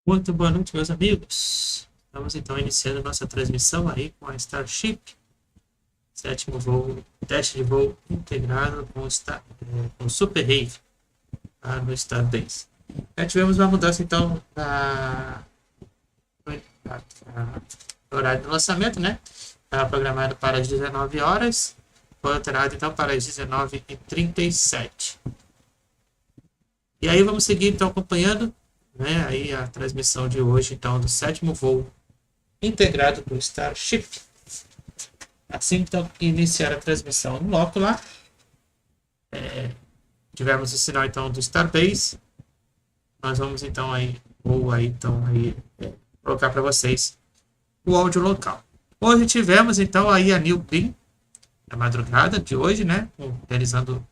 Muito boa noite, meus amigos. Estamos então iniciando nossa transmissão aí com a Starship, sétimo voo, teste de voo integrado com o Super Rave no Starbase. Já tivemos uma mudança então no horário do lançamento, né? Estava programado para as 19 horas, foi alterado então para as 19h37. E aí vamos seguir então acompanhando, né, aí a transmissão de hoje então do sétimo voo integrado do Starship. Assim então iniciar a transmissão no loco lá, tivemos o sinal então do Starbase. Nós vamos então colocar para vocês o áudio local. Hoje tivemos então aí a New Green na madrugada de hoje, né, realizando o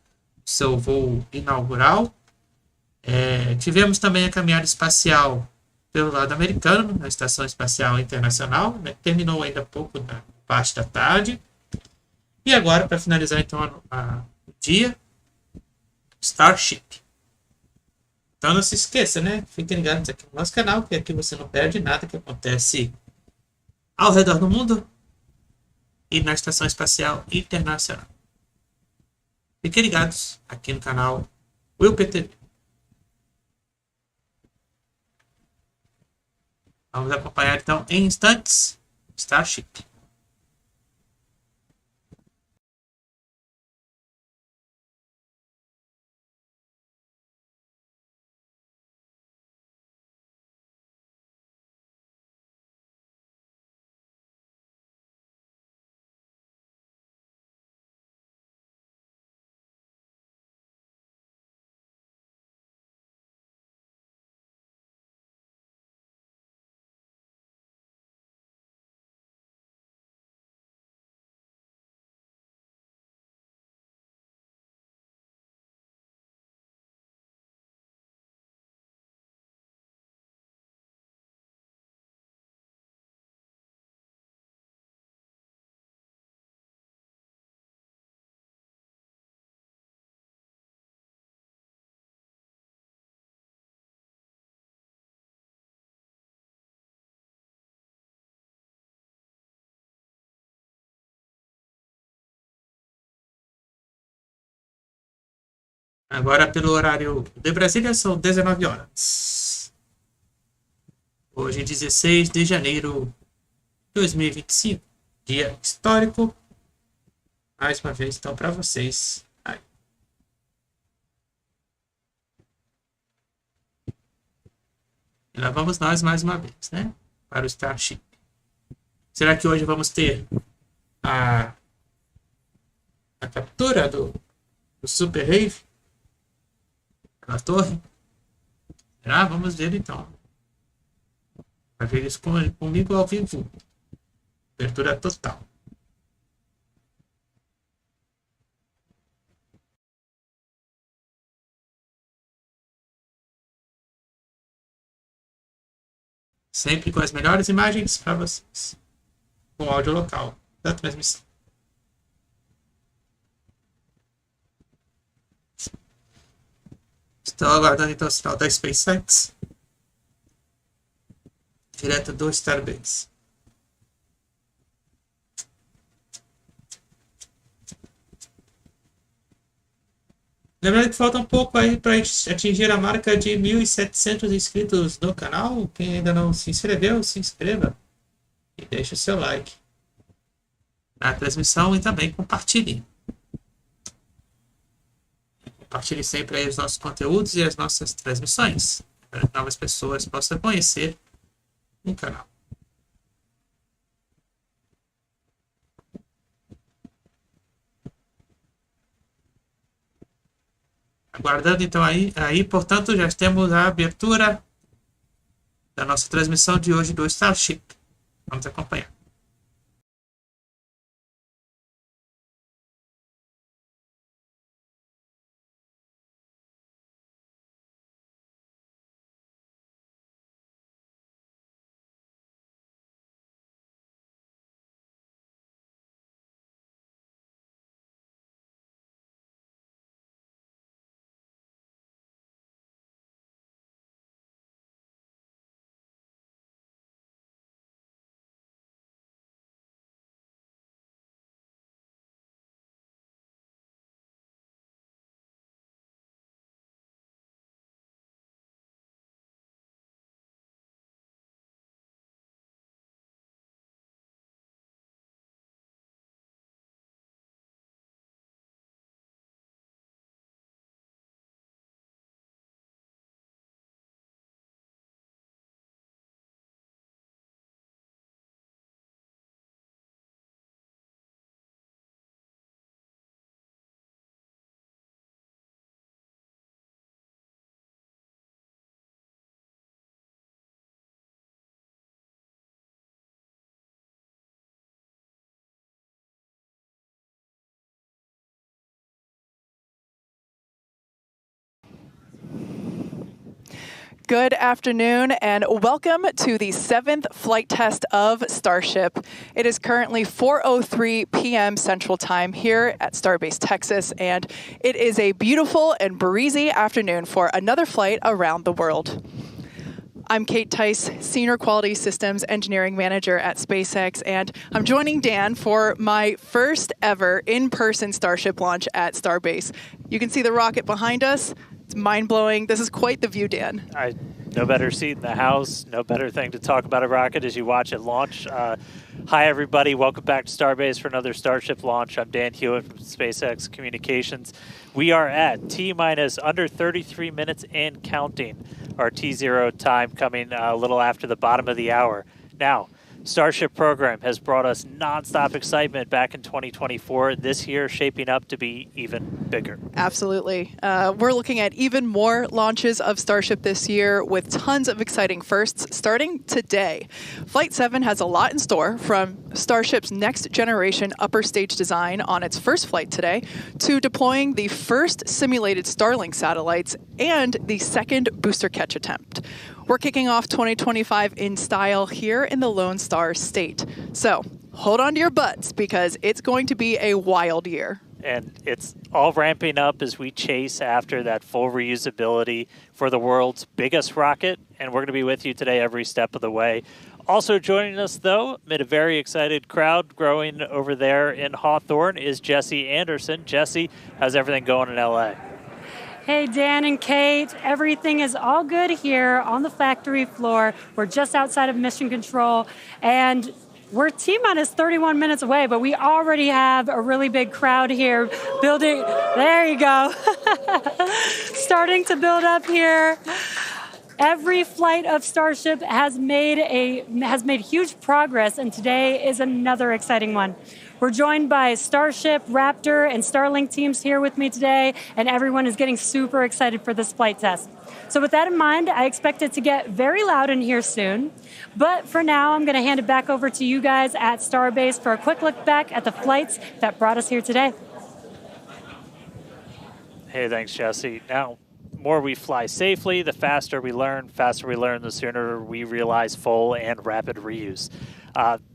seu voo inaugural. Tivemos também a caminhada espacial pelo lado americano, na Estação Espacial Internacional, né? Terminou ainda há pouco, na parte da tarde. E agora, para finalizar então o dia, Starship. Então não se esqueça, né? Fiquem ligados aqui no nosso canal, que aqui você não perde nada que acontece ao redor do mundo e na Estação Espacial Internacional. Fiquem ligados aqui no canal WillPTV. Vamos acompanhar então em instantes Starship. Agora, pelo horário de Brasília, são 19 horas. Hoje, 16 de janeiro de 2025. Dia histórico. Mais uma vez, então, para vocês. Aí. E lá vamos nós mais uma vez, né? Para o Starship. Será que hoje vamos ter a captura do Super Rave na torre? Será? Vamos ver então. Vai ver isso comigo ao vivo. Abertura total. Sempre com as melhores imagens para vocês. Com o áudio local da transmissão. Estou aguardando então o sinal da Spacex. Direto do Starbase. Lembrando que falta um pouco aí para atingir a marca de 1.700 inscritos no canal. Quem ainda não se inscreveu, se inscreva e deixe o seu like na transmissão e também compartilhe. Compartilhe sempre aí os nossos conteúdos e as nossas transmissões, para que novas pessoas possam conhecer o canal. Aguardando então aí, portanto, já temos a abertura da nossa transmissão de hoje do Starship. Vamos acompanhar. Good afternoon and welcome to the 7th flight test of Starship. It is currently 4:03 p.m. Central Time here at Starbase, Texas, and it is a beautiful and breezy afternoon for another flight around the world. I'm Kate Tice, Senior Quality Systems Engineering Manager at SpaceX, and I'm joining Dan for my first ever in-person Starship launch at Starbase. You can see the rocket behind us. It's mind-blowing. This is quite the view, Dan. No better seat in the house, no better thing to talk about a rocket as you watch it launch. Hi, everybody. Welcome back to Starbase for another Starship launch. I'm Dan Hewitt from SpaceX Communications. We are at T-minus under 33 minutes and counting. Our T0 time coming a little after the bottom of the hour. Now, Starship program has brought us nonstop excitement back in 2024. This year shaping up to be even bigger. Absolutely. We're looking at even more launches of Starship this year with tons of exciting firsts starting today. Flight 7 has a lot in store, from Starship's next generation upper stage design on its first flight today to deploying the first simulated Starlink satellites and the second booster catch attempt. We're kicking off 2025 in style here in the Lone Star State. So hold on to your butts because it's going to be a wild year. And it's all ramping up as we chase after that full reusability for the world's biggest rocket. And we're going to be with you today every step of the way. Also joining us, though, amid a very excited crowd growing over there in Hawthorne, is Jesse Anderson. Jesse, how's everything going in LA? Hey, Dan and Kate, everything is all good here on the factory floor. We're just outside of Mission Control, and we're T-minus 31 minutes away, but we already have a really big crowd here building. There you go. Starting to build up here. Every flight of Starship has made huge progress, and today is another exciting one. We're joined by Starship, Raptor, and Starlink teams here with me today, and everyone is getting super excited for this flight test. So with that in mind, I expect it to get very loud in here soon. But for now, I'm going to hand it back over to you guys at Starbase for a quick look back at the flights that brought us here today. Hey, thanks, Jesse. Now, the more we fly safely, the faster we learn, the sooner we realize full and rapid reuse.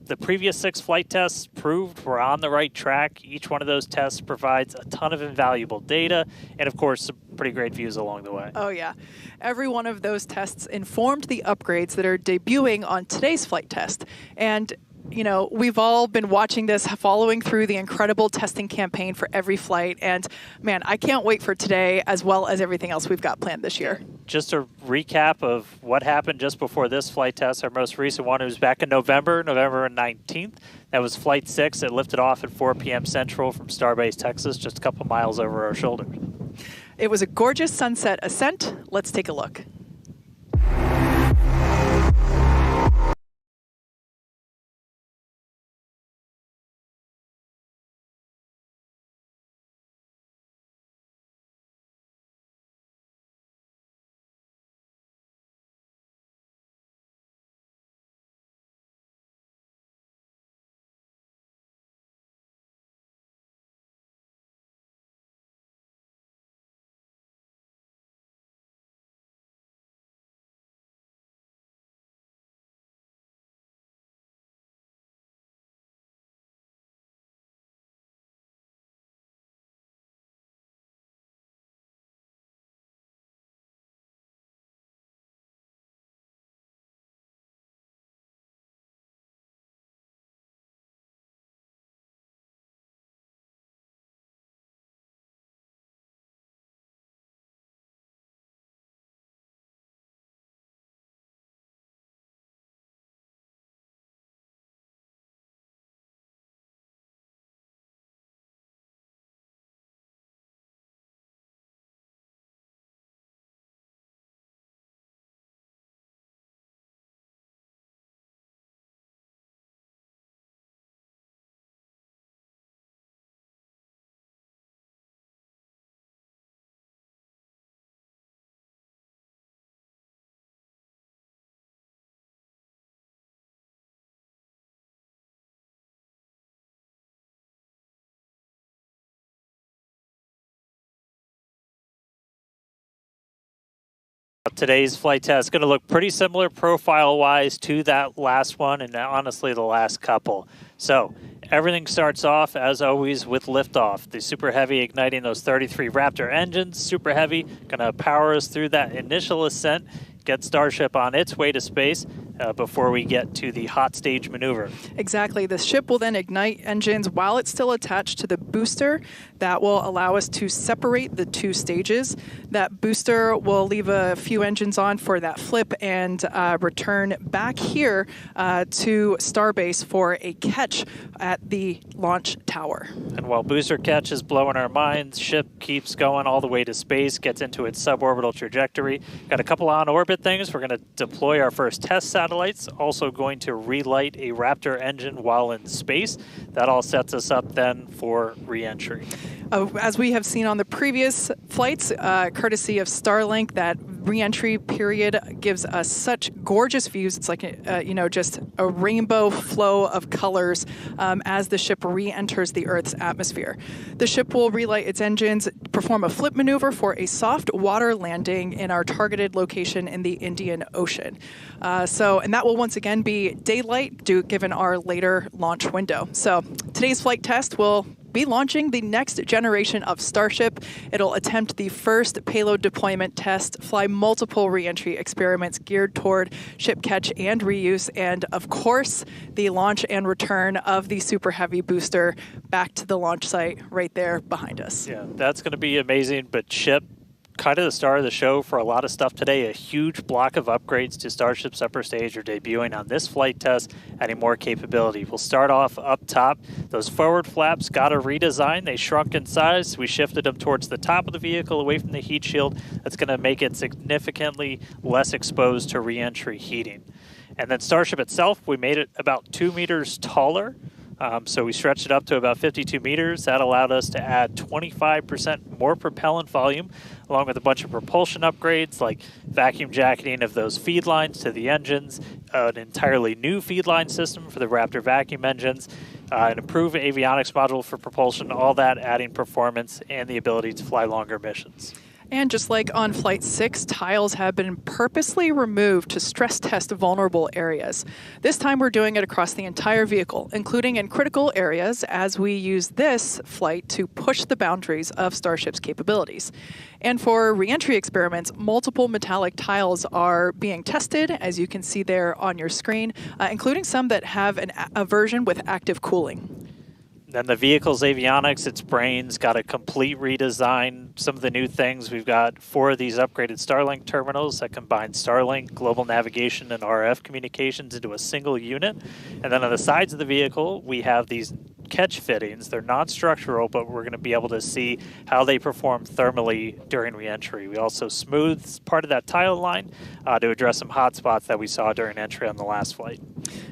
The previous 6 flight tests proved we're on the right track. Each one of those tests provides a ton of invaluable data and, of course, some pretty great views along the way. Oh, yeah. Every one of those tests informed the upgrades that are debuting on today's flight test. And you know, we've all been watching this, following through the incredible testing campaign for every flight. And man, I can't wait for today as well as everything else we've got planned this year. Just a recap of what happened just before this flight test. Our most recent one was back in November 19th. That was Flight 6. It lifted off at 4 p.m. Central from Starbase, Texas, just a couple miles over our shoulders. It was a gorgeous sunset ascent. Let's take a look. today's flight test is going to look pretty similar profile-wise to that last one, and honestly the last couple. So everything starts off, as always, with liftoff. The Super Heavy igniting those 33 Raptor engines. Super Heavy going to power us through that initial ascent, get Starship on its way to space before we get to the hot stage maneuver. Exactly. The ship will then ignite engines while it's still attached to the booster. That will allow us to separate the two stages. That booster will leave a few engines on for that flip and return back here to Starbase for a catch at the launch tower. And while booster catch is blowing our minds, ship keeps going all the way to space, gets into its suborbital trajectory. Got a couple on-orbit things. We're going to deploy our first test satellites, also going to relight a Raptor engine while in space. That all sets us up then for re-entry. As we have seen on the previous flights, courtesy of Starlink, that re-entry period gives us such gorgeous views. It's like, just a rainbow flow of colors as the ship re-enters the Earth's atmosphere. The ship will relight its engines, perform a flip maneuver for a soft water landing in our targeted location in the Indian Ocean. And that will once again be daylight given our later launch window. So today's flight test will be launching the next generation of Starship. It'll attempt the first payload deployment test, fly multiple re-entry experiments geared toward ship catch and reuse, and of course, the launch and return of the Super Heavy booster back to the launch site right there behind us. Yeah, that's going to be amazing, but ship, kind of the star of the show for a lot of stuff today. A huge block of upgrades to Starship's upper stage are debuting on this flight test, adding more capability. We'll start off up top. Those forward flaps got a redesign. They shrunk in size. We shifted them towards the top of the vehicle, away from the heat shield. That's going to make it significantly less exposed to re-entry heating. And then Starship itself, we made it about 2 meters taller. So we stretched it up to about 52 meters. That allowed us to add 25% more propellant volume, along with a bunch of propulsion upgrades like vacuum jacketing of those feed lines to the engines, an entirely new feed line system for the Raptor vacuum engines, an improved avionics module for propulsion, all that adding performance and the ability to fly longer missions. And just like on Flight 6, tiles have been purposely removed to stress test vulnerable areas. This time we're doing it across the entire vehicle, including in critical areas, as we use this flight to push the boundaries of Starship's capabilities. And for re-entry experiments, multiple metallic tiles are being tested, as you can see there on your screen, including some that have a version with active cooling. Then the vehicle's avionics, its brains, got a complete redesign. Some of the new things, we've got 4 of these upgraded Starlink terminals that combine Starlink, global navigation, and RF communications into a single unit. And then on the sides of the vehicle, we have these catch fittings. They're non-structural, but we're going to be able to see how they perform thermally during re-entry. We also smoothed part of that tile line to address some hot spots that we saw during entry on the last flight.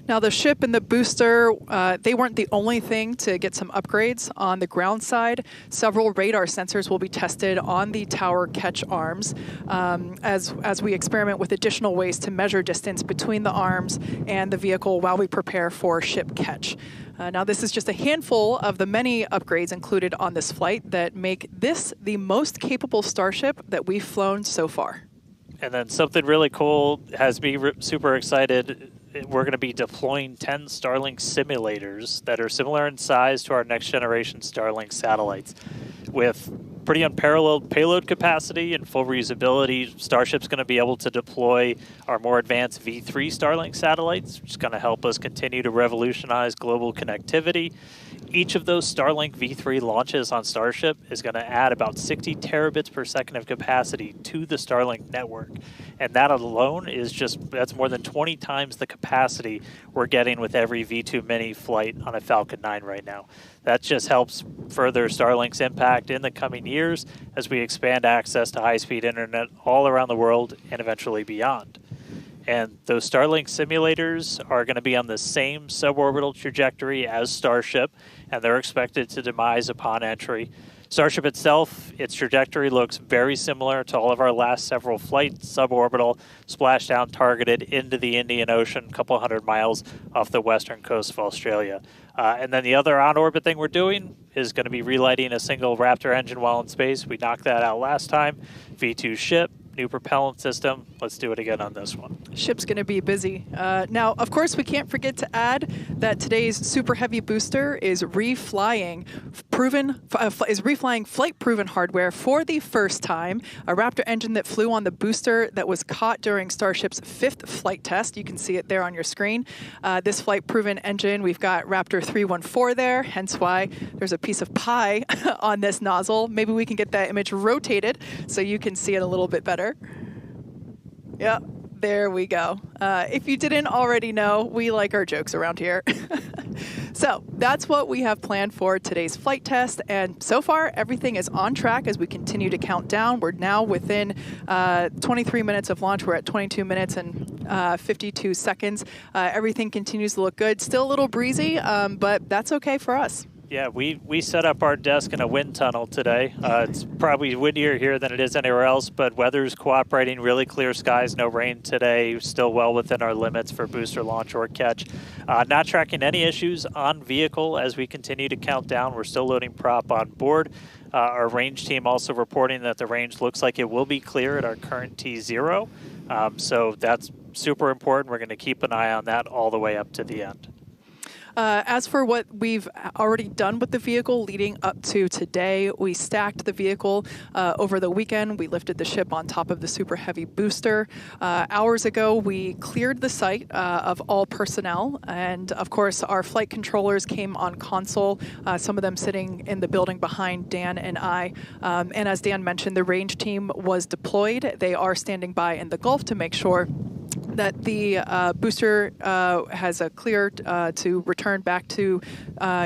Now, the ship and the booster, they weren't the only thing to get some upgrades. On the ground side, several radar sensors will be tested on the tower catch arms as we experiment with additional ways to measure distance between the arms and the vehicle while we prepare for ship catch. Now, this is just a handful of the many upgrades included on this flight that make this the most capable Starship that we've flown so far. And then something really cool has me super excited. We're going to be deploying 10 Starlink simulators that are similar in size to our next generation Starlink satellites. With pretty unparalleled payload capacity and full reusability, Starship's going to be able to deploy our more advanced V3 Starlink satellites, which is going to help us continue to revolutionize global connectivity. Each of those Starlink V3 launches on Starship is going to add about 60 terabits per second of capacity to the Starlink network. And that alone is that's more than 20 times the capacity we're getting with every V2 Mini flight on a Falcon 9 right now. That just helps further Starlink's impact in the coming years as we expand access to high-speed internet all around the world and eventually beyond. And those Starlink simulators are going to be on the same suborbital trajectory as Starship, and they're expected to demise upon entry. Starship itself, its trajectory looks very similar to all of our last several flights, suborbital, splashdown targeted into the Indian Ocean, a couple hundred miles off the western coast of Australia. And then the other on-orbit thing we're doing is going to be relighting a single Raptor engine while in space. We knocked that out last time. V2 ship, new propellant system. Let's do it again on this one. Ship's going to be busy. Now, of course, we can't forget to add that today's super heavy booster is reflying flight-proven hardware for the first time. A Raptor engine that flew on the booster that was caught during Starship's 5th flight test. You can see it there on your screen. This flight-proven engine, we've got Raptor 314 there, hence why there's a piece of pie on this nozzle. Maybe we can get that image rotated so you can see it a little bit better. Yep, there we go. If you didn't already know, we like our jokes around here. So that's what we have planned for today's flight test. And so far, everything is on track as we continue to count down. We're now within 23 minutes of launch. We're at 22 minutes and 52 seconds. Everything continues to look good. Still a little breezy, but that's okay for us. Yeah, we set up our desk in a wind tunnel today. It's probably windier here than it is anywhere else, but weather's cooperating, really clear skies, no rain today, still well within our limits for booster launch or catch. Not tracking any issues on vehicle as we continue to count down. We're still loading prop on board. Our range team also reporting that the range looks like it will be clear at our current T0. So that's super important. We're going to keep an eye on that all the way up to the end. As for what we've already done with the vehicle leading up to today, we stacked the vehicle over the weekend. We lifted the ship on top of the super heavy booster. Hours ago, we cleared the site of all personnel. And of course, our flight controllers came on console, some of them sitting in the building behind Dan and I. And as Dan mentioned, the range team was deployed. They are standing by in the Gulf to make sure that the booster has a clear to return back to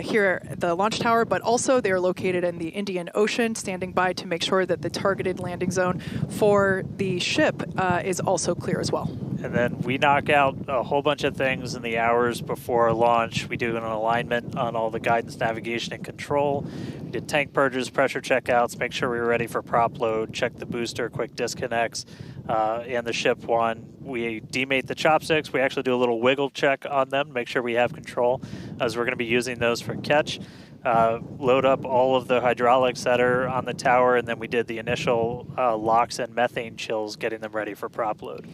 here at the launch tower, but also they're located in the Indian Ocean, standing by to make sure that the targeted landing zone for the ship is also clear as well. And then we knock out a whole bunch of things in the hours before launch. We do an alignment on all the guidance, navigation, and control. We did tank purges, pressure checkouts, make sure we were ready for prop load, check the booster, quick disconnects, and the ship one. We demate the chopsticks. We actually do a little wiggle check on them, make sure we have control, as we're going to be using those for catch. Load up all of the hydraulics that are on the tower, and then we did the initial locks and methane chills, getting them ready for prop load.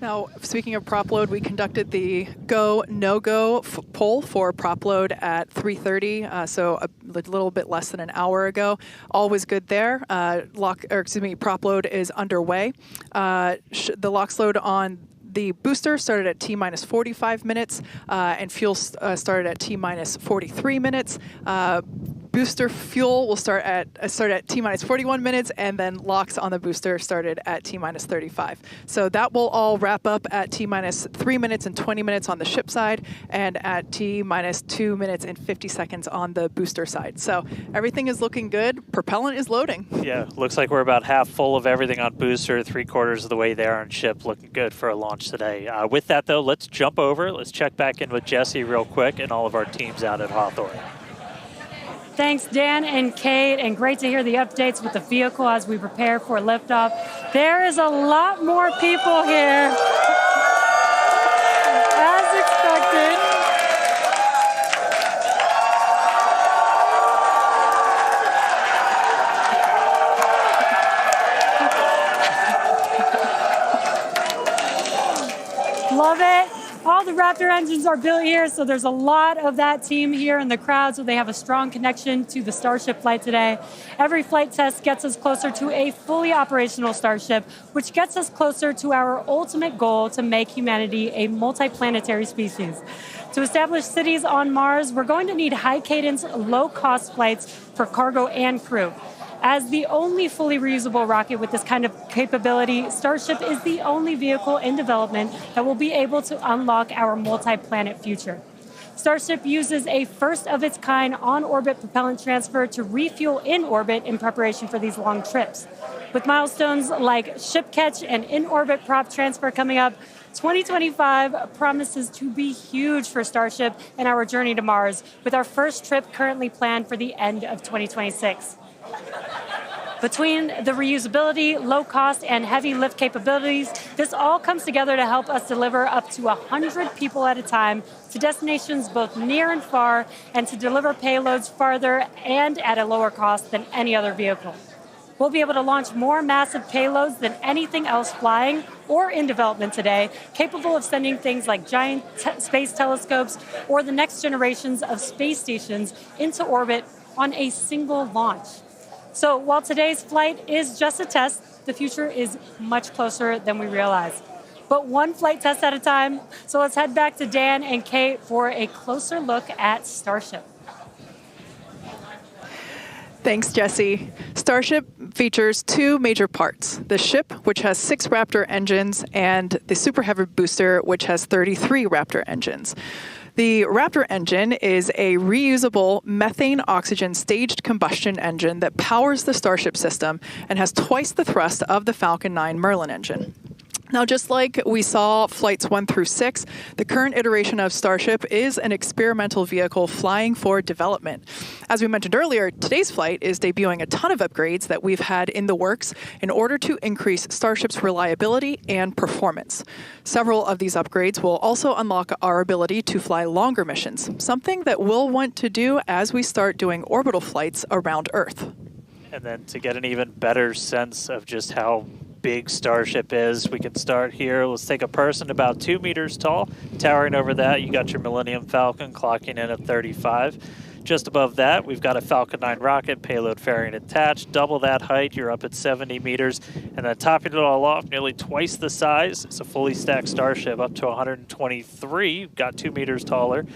Now, speaking of prop load, we conducted the go, no-go poll for prop load at 3:30, so a little bit less than an hour ago. All was good there. Prop load is underway. The LOX load on the booster started at T-minus 45 minutes, and fuel started at T-minus 43 minutes. Booster fuel will start at T-minus 41 minutes, and then LOX on the booster started at T-minus 35. So that will all wrap up at T-minus 3 minutes and 20 minutes on the ship side, and at T-minus 2 minutes and 50 seconds on the booster side. So everything is looking good. Propellant is loading. Yeah, looks like we're about half full of everything on booster, 3/4 of the way there on ship, looking good for a launch today. With that, though, let's jump over. Let's check back in with Jesse real quick and all of our teams out at Hawthorne. Thanks, Dan and Kate, and great to hear the updates with the vehicle as we prepare for liftoff. There is a lot more people here, as expected. Love it. All the Raptor engines are built here, so there's a lot of that team here in the crowd, so they have a strong connection to the Starship flight today. Every flight test gets us closer to a fully operational Starship, which gets us closer to our ultimate goal to make humanity a multiplanetary species. To establish cities on Mars, we're going to need high-cadence, low-cost flights for cargo and crew. As the only fully reusable rocket with this kind of capability, Starship is the only vehicle in development that will be able to unlock our multi-planet future. Starship uses a first-of-its-kind on-orbit propellant transfer to refuel in orbit in preparation for these long trips. With milestones like ship catch and in-orbit prop transfer coming up, 2025 promises to be huge for Starship and our journey to Mars, with our first trip currently planned for the end of 2026. Between the reusability, low cost, and heavy lift capabilities, this all comes together to help us deliver up to 100 people at a time to destinations both near and far, and to deliver payloads farther and at a lower cost than any other vehicle. We'll be able to launch more massive payloads than anything else flying or in development today, capable of sending things like giant space telescopes or the next generations of space stations into orbit on a single launch. So while today's flight is just a test, the future is much closer than we realize. But one flight test at a time, so let's head back to Dan and Kate for a closer look at Starship. Thanks, Jesse. Starship features two major parts: the ship, which has 6 Raptor engines, and the Super Heavy booster, which has 33 Raptor engines. The Raptor engine is a reusable methane-oxygen staged combustion engine that powers the Starship system and has twice the thrust of the Falcon 9 Merlin engine. Now, just like we saw flights 1 through 6, the current iteration of Starship is an experimental vehicle flying for development. As we mentioned earlier, today's flight is debuting a ton of upgrades that we've had in the works in order to increase Starship's reliability and performance. Several of these upgrades will also unlock our ability to fly longer missions, something that we'll want to do as we start doing orbital flights around Earth. And then to get an even better sense of just how big Starship is, we can start here. Let's take a person about 2 meters tall. Towering over that, you got your Millennium Falcon clocking in at 35. Just above that, we've got a Falcon 9 rocket, payload fairing attached. Double that height, you're up at 70 meters. And then topping it all off, nearly twice the size, it's a fully stacked Starship up to 123. Got 2 meters taller.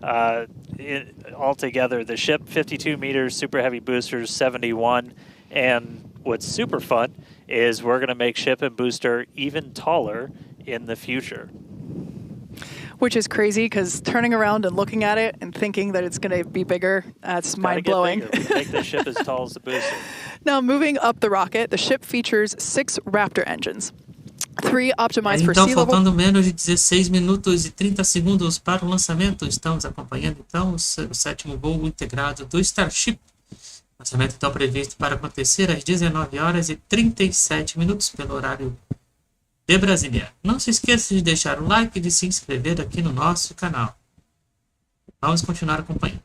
Altogether, the ship, 52 meters, Super Heavy boosters, 71. And what's super fun is we're going to make ship and booster even taller in the future. Which is crazy, because turning around and looking at it and thinking that it's going to be bigger, that's mind-blowing. Make the ship as tall as the booster. Now, moving up the rocket, the ship features 6 Raptor engines. 3 optimized for Então, sea level. faltando menos de 16 minutos e 30 segundos para o lançamento, estamos acompanhando então o 7º voo integrado do Starship. Lançamento então previsto para acontecer às 19 horas e 37 minutos pelo horário de Brasília. Não se esqueça de deixar o like e de se inscrever aqui no nosso canal. Vamos continuar acompanhando.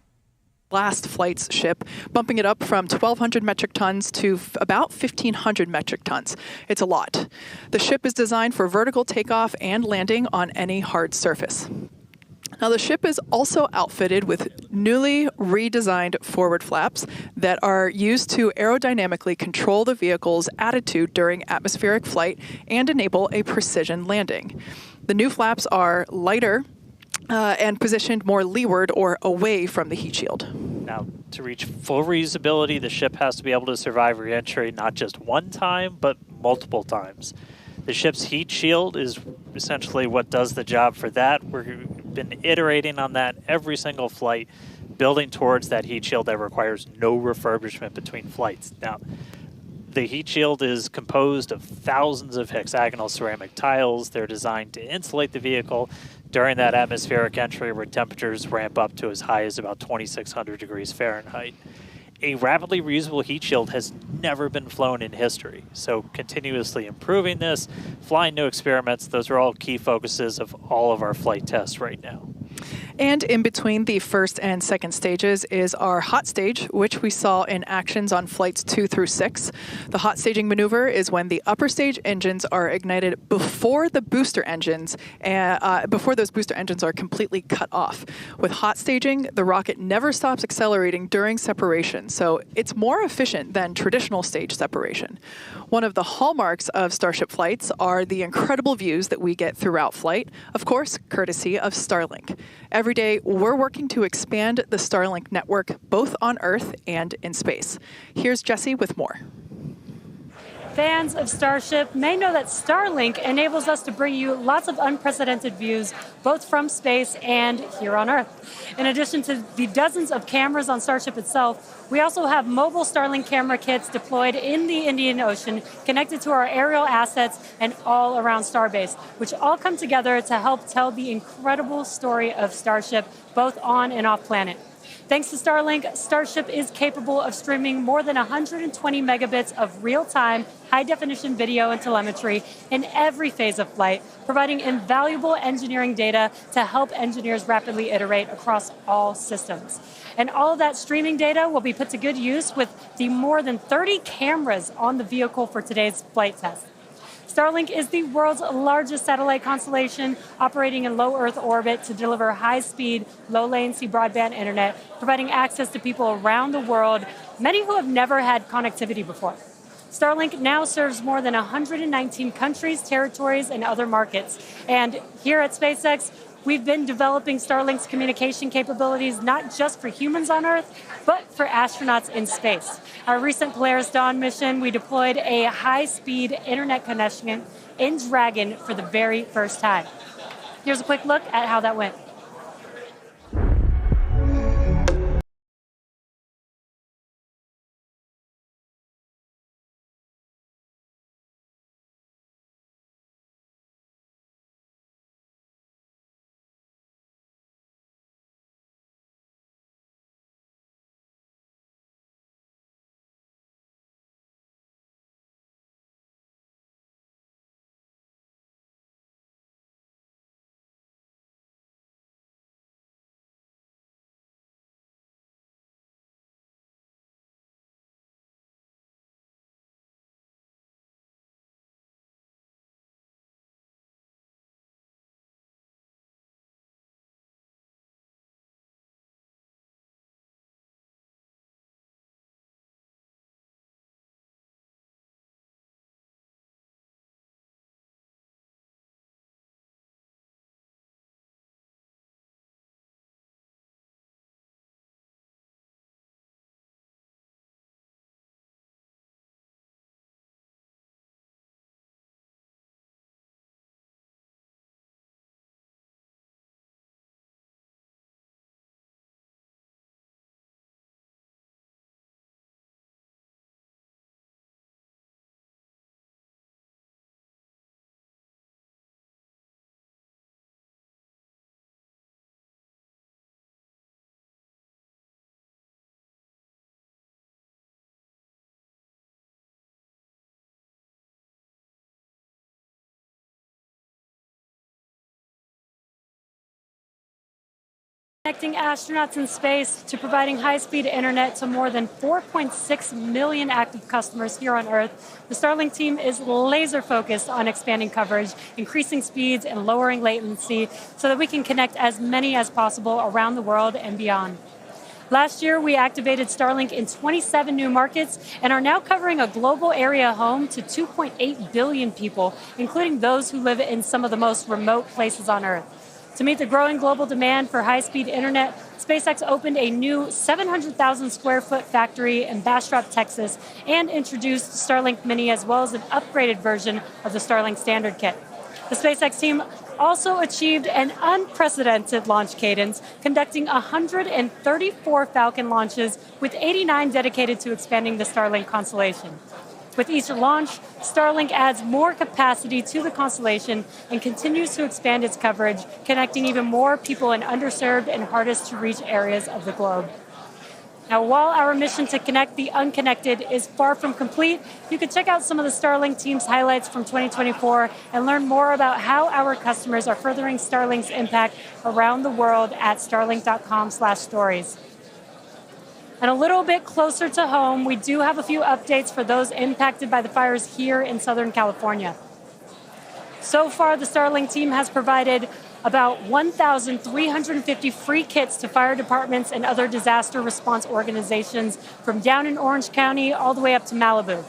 Last flight's ship, bumping it up from 1,200 metric tons to about 1,500 metric tons. It's a lot. The ship is designed for vertical takeoff and landing on any hard surface. Now, the ship is also outfitted with newly redesigned forward flaps that are used to aerodynamically control the vehicle's attitude during atmospheric flight and enable a precision landing. The new flaps are lighter and positioned more leeward or away from the heat shield. Now, to reach full reusability, the ship has to be able to survive re-entry not just one time, but multiple times. The ship's heat shield is essentially what does the job for that. We've been iterating on that every single flight, building towards that heat shield that requires no refurbishment between flights. Now, the heat shield is composed of thousands of hexagonal ceramic tiles. They're designed to insulate the vehicle during that atmospheric entry where temperatures ramp up to as high as about 2,600 degrees Fahrenheit. A rapidly reusable heat shield has never been flown in history, so continuously improving this, flying new experiments, those are all key focuses of all of our flight tests right now. And in between the first and second stages is our hot stage, which we saw in actions on flights 2 through 6. The hot staging maneuver is when the upper stage engines are ignited before the booster engines, before those booster engines are completely cut off. With hot staging, the rocket never stops accelerating during separation, so it's more efficient than traditional stage separation. One of the hallmarks of Starship flights are the incredible views that we get throughout flight, of course, courtesy of Starlink. Every day, we're working to expand the Starlink network both on Earth and in space. Here's Jesse with more. Fans of Starship may know that Starlink enables us to bring you lots of unprecedented views, both from space and here on Earth. In addition to the dozens of cameras on Starship itself, we also have mobile Starlink camera kits deployed in the Indian Ocean, connected to our aerial assets and all around Starbase, which all come together to help tell the incredible story of Starship, both on and off planet. Thanks to Starlink, Starship is capable of streaming more than 120 megabits of real-time, high-definition video and telemetry in every phase of flight, providing invaluable engineering data to help engineers rapidly iterate across all systems. And all of that streaming data will be put to good use with the more than 30 cameras on the vehicle for today's flight test. Starlink is the world's largest satellite constellation, operating in low Earth orbit to deliver high-speed, low-latency broadband internet, providing access to people around the world, many who have never had connectivity before. Starlink now serves more than 119 countries, territories, and other markets. And here at SpaceX, we've been developing Starlink's communication capabilities not just for humans on Earth, but for astronauts in space. Our recent Polaris Dawn mission, we deployed a high-speed internet connection in Dragon for the very first time. Here's a quick look at how that went. Connecting astronauts in space to providing high-speed internet to more than 4.6 million active customers here on Earth, the Starlink team is laser-focused on expanding coverage, increasing speeds, and lowering latency so that we can connect as many as possible around the world and beyond. Last year, we activated Starlink in 27 new markets and are now covering a global area home to 2.8 billion people, including those who live in some of the most remote places on Earth. To meet the growing global demand for high-speed internet, SpaceX opened a new 700,000 square foot factory in Bastrop, Texas, and introduced Starlink Mini as well as an upgraded version of the Starlink Standard Kit. The SpaceX team also achieved an unprecedented launch cadence, conducting 134 Falcon launches, with 89 dedicated to expanding the Starlink constellation. With each launch, Starlink adds more capacity to the constellation and continues to expand its coverage, connecting even more people in underserved and hardest to reach areas of the globe. Now, while our mission to connect the unconnected is far from complete, you can check out some of the Starlink team's highlights from 2024 and learn more about how our customers are furthering Starlink's impact around the world at starlink.com/stories. And a little bit closer to home, we do have a few updates for those impacted by the fires here in Southern California. So far, the Starlink team has provided about 1,350 free kits to fire departments and other disaster response organizations from down in Orange County all the way up to Malibu.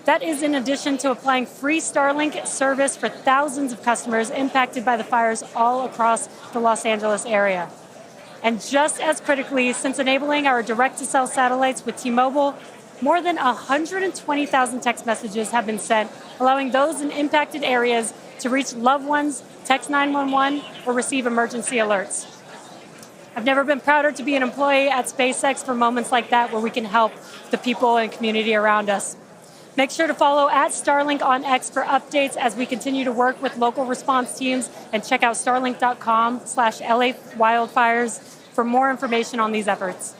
That is in addition to applying free Starlink service for thousands of customers impacted by the fires all across the Los Angeles area. And just as critically, since enabling our direct-to-cell satellites with T-Mobile, more than 120,000 text messages have been sent, allowing those in impacted areas to reach loved ones, text 911, or receive emergency alerts. I've never been prouder to be an employee at SpaceX for moments like that where we can help the people and community around us. Make sure to follow @Starlink on X for updates as we continue to work with local response teams, and check out starlink.com/LA wildfires for more information on these efforts.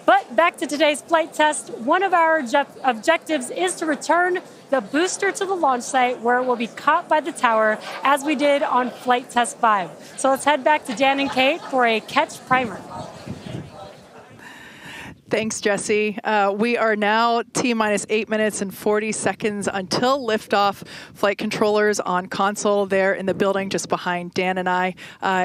But back to today's flight test, one of our objectives is to return the booster to the launch site where it will be caught by the tower as we did on flight test 5. So let's head back to Dan and Kate for a catch primer. Thanks, Jesse. We are now T-minus 8 minutes and 40 seconds until liftoff. Flight controllers on console there in the building just behind Dan and I.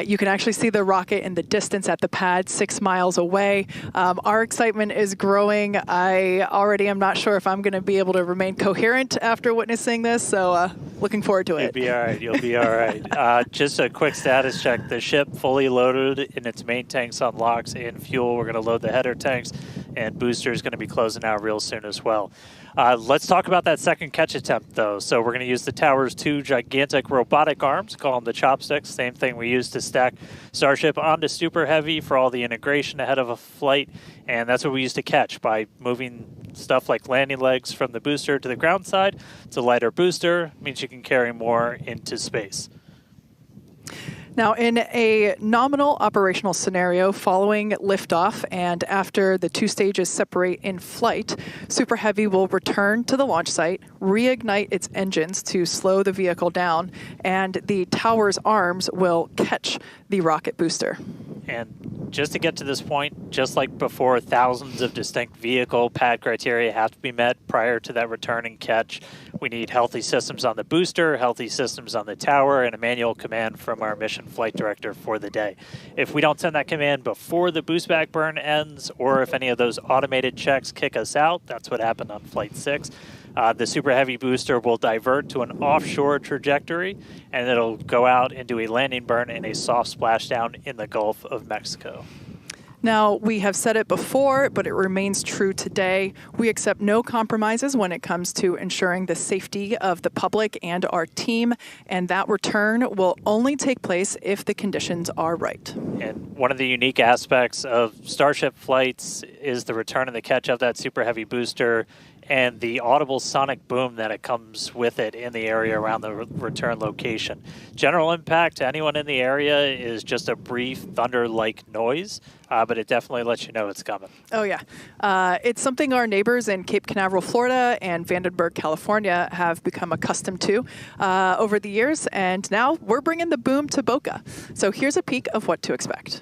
You can actually see the rocket in the distance at the pad 6 miles away. Our excitement is growing. I already am not sure if I'm going to be able to remain coherent after witnessing this, so looking forward to it. You'll be all right. You'll be all right. Just a quick status check. The ship fully loaded in its main tanks on LOX and fuel. We're going to load the header tanks, and booster is going to be closing out real soon as well. Let's talk about that second catch attempt, though. So we're going to use the tower's 2 gigantic robotic arms, call them the chopsticks, same thing we used to stack Starship onto Super Heavy for all the integration ahead of a flight, and that's what we used to catch by moving stuff like landing legs from the booster to the ground side. It's a lighter booster, means you can carry more into space. Now, in a nominal operational scenario following liftoff and after the 2 stages separate in flight, Super Heavy will return to the launch site, reignite its engines to slow the vehicle down, and the tower's arms will catch the rocket booster. And just to get to this point, just like before, thousands of distinct vehicle pad criteria have to be met prior to that return and catch. We need healthy systems on the booster, healthy systems on the tower, and a manual command from our mission flight director for the day. If we don't send that command before the boost back burn ends, or if any of those automated checks kick us out, that's what happened on Flight 6, the Super Heavy booster will divert to an offshore trajectory, and it'll go out and do a landing burn and a soft splashdown in the Gulf of Mexico. Now, we have said it before, but it remains true today. We accept no compromises when it comes to ensuring the safety of the public and our team, and that return will only take place if the conditions are right. And one of the unique aspects of Starship flights is the return and the catch of that Super Heavy booster and the audible sonic boom that it comes with it in the area around the return location. General impact to anyone in the area is just a brief thunder-like noise, but it definitely lets you know it's coming. Oh, yeah. It's something our neighbors in Cape Canaveral, Florida and Vandenberg, California have become accustomed to over the years, and now we're bringing the boom to Boca. So here's a peek of what to expect.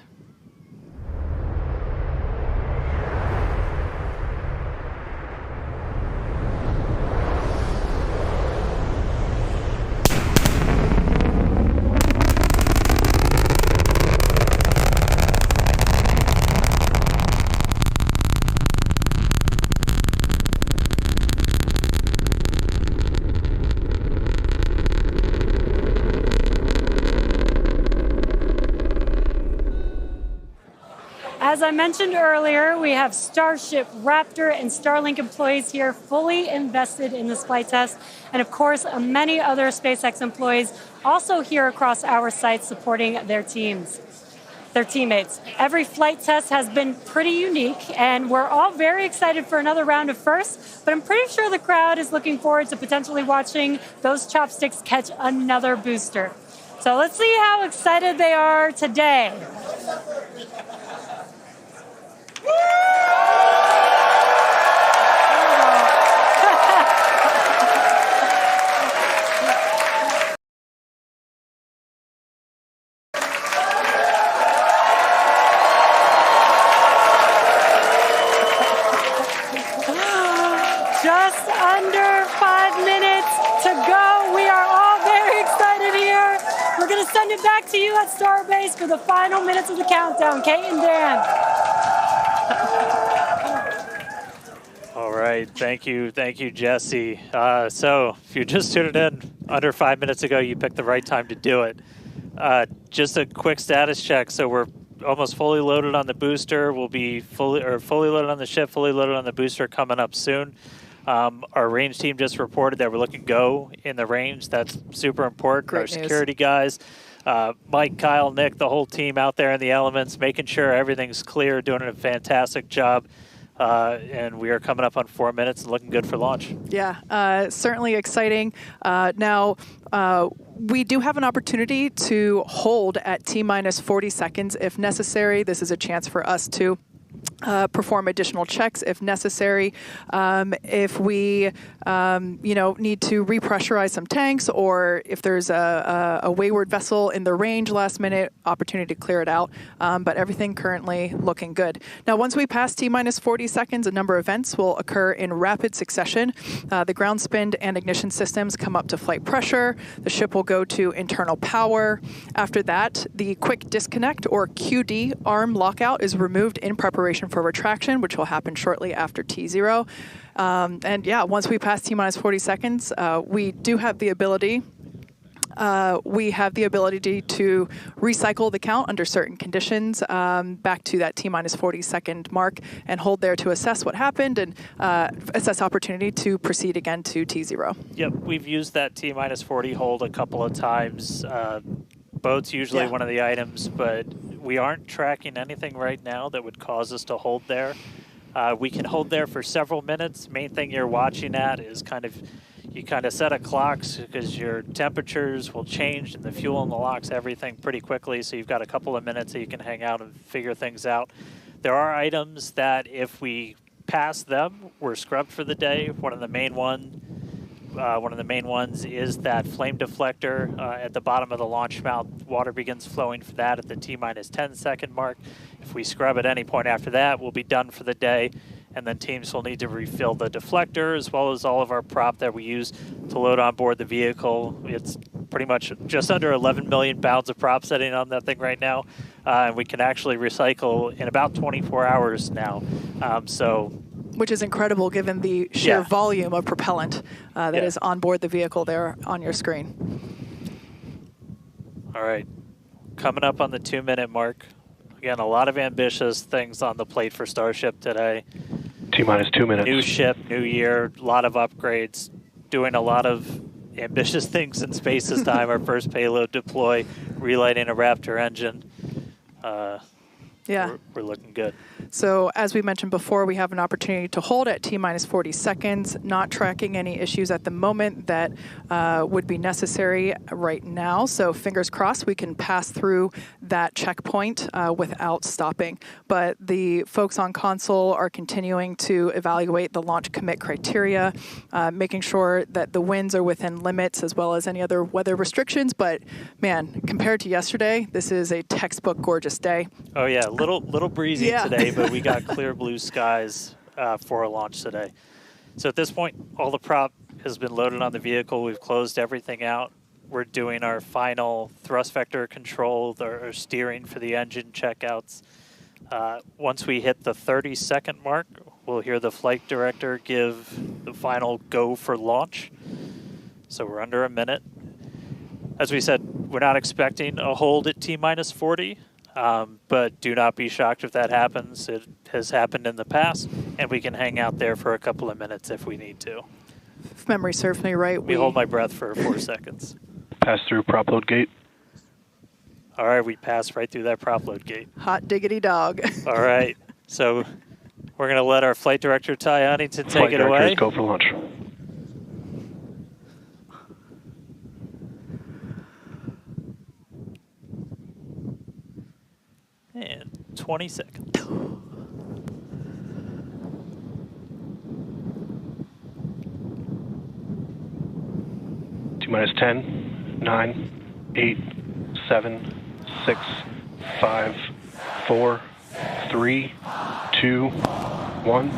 As I mentioned earlier, we have Starship, Raptor, and Starlink employees here fully invested in this flight test. And of course, many other SpaceX employees also here across our site supporting their teammates. Every flight test has been pretty unique, and we're all very excited for another round of firsts, but I'm pretty sure the crowd is looking forward to potentially watching those chopsticks catch another booster. So let's see how excited they are today. Just under 5 minutes to go. We are all very excited here. We're going to send it back to you at Starbase for the final minutes of the countdown. Kate and Dan. All right, thank you, Jesse. So if you just tuned in under 5 minutes ago, you picked the right time to do it. Just a quick status check. So we're almost fully loaded on the booster. We'll be fully loaded on the ship, fully loaded on the booster coming up soon. Our range team just reported that we're looking go in the range. That's super important. Great Our news. security guys, Mike, Kyle, Nick, the whole team out there in the elements, making sure everything's clear, doing a fantastic job. And we are coming up on 4 minutes and looking good for launch. Yeah, certainly exciting. Now, we do have an opportunity to hold at T-minus 40 seconds if necessary. This is a chance for us to perform additional checks if necessary. If we, need to repressurize some tanks, or if there's a wayward vessel in the range last minute, opportunity to clear it out. But everything currently looking good. Now, once we pass T-minus 40 seconds, a number of events will occur in rapid succession. The ground spin and ignition systems come up to flight pressure. The ship will go to internal power. After that, the quick disconnect, or QD arm lockout, is removed in preparation for retraction, which will happen shortly after T0. Once we pass T-minus 40 seconds, we do have the ability to recycle the count under certain conditions back to that T-minus 40 second mark and hold there to assess what happened and assess opportunity to proceed again to T0. Yep, we've used that T-minus 40 hold a couple of times. Boat's usually one of the items, but we aren't tracking anything right now that would cause us to hold there. We can hold there for several minutes. Main thing you're watching at is you set a clock because your temperatures will change and the fuel in the locks, everything pretty quickly. So you've got a couple of minutes that you can hang out and figure things out. There are items that if we pass them, we're scrubbed for the day. One of the main ones is that flame deflector at the bottom of the launch mount. Water begins flowing for that at the T-minus 10 second mark. If we scrub at any point after that, we'll be done for the day. And then teams will need to refill the deflector as well as all of our prop that we use to load on board the vehicle. It's pretty much just under 11 million pounds of prop sitting on that thing right now. And we can actually recycle in about 24 hours now. Which is incredible given the sheer volume of propellant that is on board the vehicle there on your screen. All right, coming up on the 2-minute mark. Again, a lot of ambitious things on the plate for Starship today. T-minus 2 minutes. New ship, new year, a lot of upgrades, doing a lot of ambitious things in space this time. Our first payload deploy, relighting a Raptor engine. We're looking good. So as we mentioned before, we have an opportunity to hold at T-minus 40 seconds, not tracking any issues at the moment that would be necessary right now. So fingers crossed we can pass through that checkpoint without stopping. But the folks on console are continuing to evaluate the launch commit criteria, making sure that the winds are within limits as well as any other weather restrictions. But man, compared to yesterday, this is a textbook gorgeous day. Oh yeah, little breezy today, but we got clear blue skies for a launch today. So at this point, all the prop has been loaded on the vehicle. We've closed everything out. We're doing our final thrust vector control, our steering for the engine checkouts. Once we hit the 30-second mark, we'll hear the flight director give the final go for launch. So we're under a minute. As we said, we're not expecting a hold at T-minus 40. But do not be shocked if that happens. It has happened in the past, and we can hang out there for a couple of minutes if we need to. If memory serves me right, we hold my breath for 4 seconds. Pass through prop load gate. All right, we passed right through that prop load gate. Hot diggity dog. All right, so we're going to let our flight director, Ty Huntington, take it away. Go for launch. And 20 seconds. T-minus 10, 9, 8, 7, 6, 5, 4, 3, 2, 1.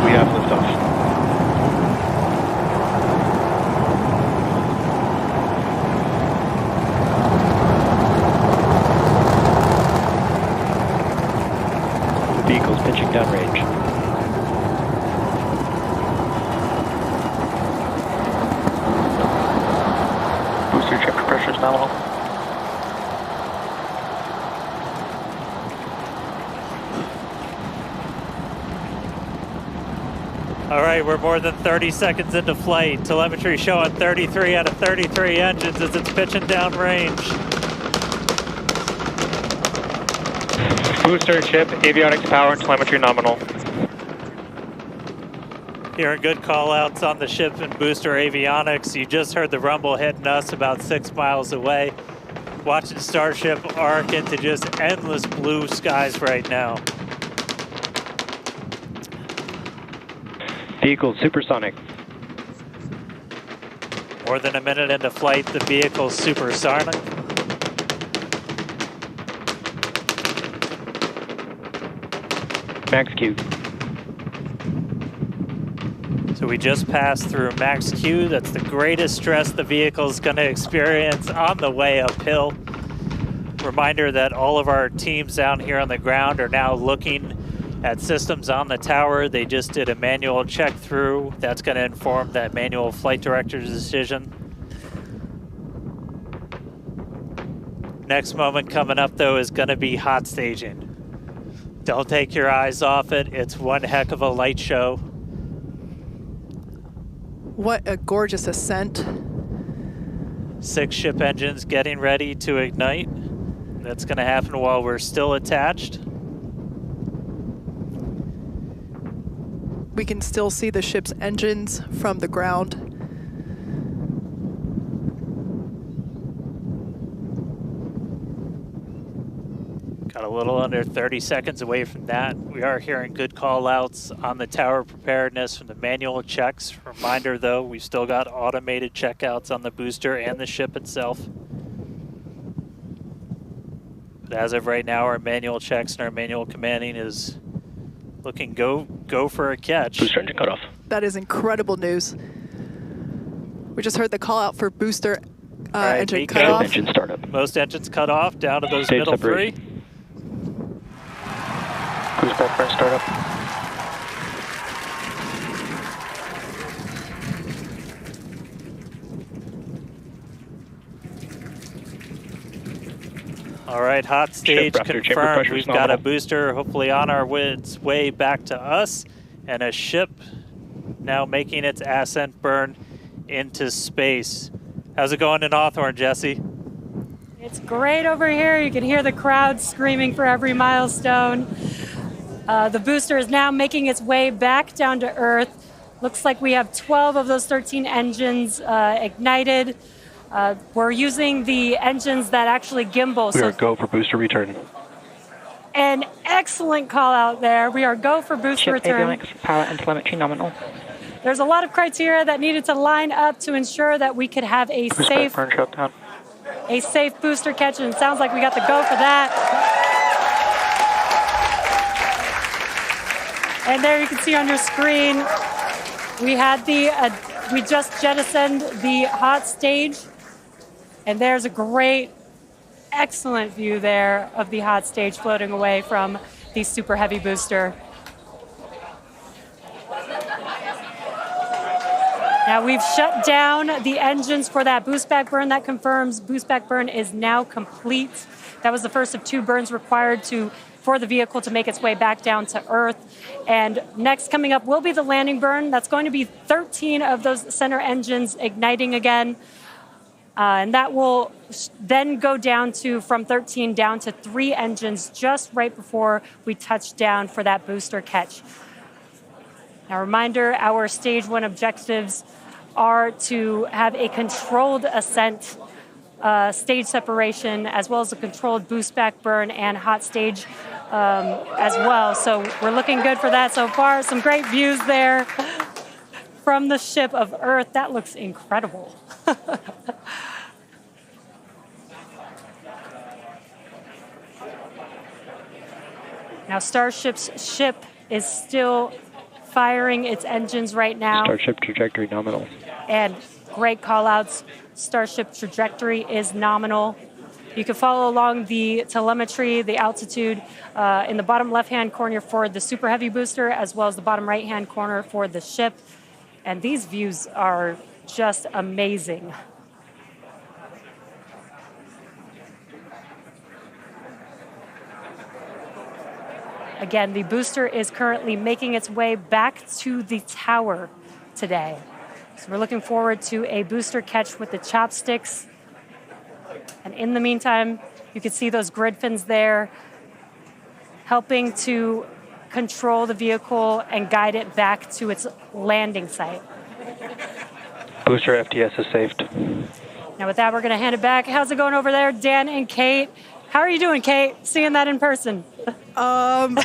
We have liftoff. Vehicles pitching downrange. Booster chapter pressure is nominal. All right, we're more than 30 seconds into flight. Telemetry showing 33 out of 33 engines as it's pitching downrange. Booster, chip, avionics, power, and telemetry nominal. Hearing good call-outs on the ship and booster avionics. You just heard the rumble hitting us about 6 miles away. Watching Starship arc into just endless blue skies right now. Vehicle supersonic. More than a minute into flight, the vehicle's supersonic. Max Q. So we just passed through max Q. That's the greatest stress the vehicle's going to experience on the way uphill. Reminder that all of our teams down here on the ground are now looking at systems on the tower. They just did a manual check through. That's going to inform that manual flight director's decision. Next moment coming up, though, is going to be hot staging. Don't take your eyes off it. It's one heck of a light show. What a gorgeous ascent. 6 ship engines getting ready to ignite. That's going to happen while we're still attached. We can still see the ship's engines from the ground. Got a little under 30 seconds away from that. We are hearing good call outs on the tower preparedness from the manual checks. Reminder though, we've still got automated checkouts on the booster and the ship itself. But as of right now, our manual checks and our manual commanding is looking go for a catch. Booster engine cut off. That is incredible news. We just heard the call out for booster engine Miko. cut off. Engine startup. Most engines cut off, down to those Stage middle separation. 3. Cruise back burn startup. All right, hot stage Ship raptor, chamber confirmed. pressure We've is got a nominal. booster hopefully on its way back to us, and a ship now making its ascent burn into space. How's it going in Hawthorne, Jesse? It's great over here. You can hear the crowd screaming for every milestone. The booster is now making its way back down to Earth. Looks like we have 12 of those 13 engines ignited. We're using the engines that actually gimbal. We are go for booster return. An excellent call out there. We are go for booster Ship return. avionics, power and telemetry nominal. There's a lot of criteria that needed to line up to ensure that we could have a Cruise safe back burn shutdown. booster catch, and it sounds like we got the go for that. And there you can see on your screen, we had we just jettisoned the hot stage, and there's a great, excellent view there of the hot stage floating away from the super heavy booster. Now we've shut down the engines for that boost back burn. That confirms boost back burn is now complete. That was the first of 2 burns required for the vehicle to make its way back down to Earth. And next coming up will be the landing burn. That's going to be 13 of those center engines igniting again. And that will then go down from 13 down to 3 engines just right before we touch down for that booster catch. Now, reminder, our stage 1 objectives are to have a controlled ascent, stage separation, as well as a controlled boost back burn and hot stage as well. So we're looking good for that so far. Some great views there from the ship of Earth. That looks incredible. Now, Starship's ship is still firing its engines right now. Starship trajectory nominal. And great call outs. Starship trajectory is nominal. You can follow along the telemetry, the altitude in the bottom left-hand corner for the super heavy booster, as well as the bottom right-hand corner for the ship. And these views are just amazing. Again, the booster is currently making its way back to the tower today. So we're looking forward to a booster catch with the chopsticks. And in the meantime, you can see those grid fins there, helping to control the vehicle and guide it back to its landing site. Booster FTS is saved. Now with that, we're going to hand it back. How's it going over there, Dan and Kate? How are you doing, Kate? Seeing that in person? Dan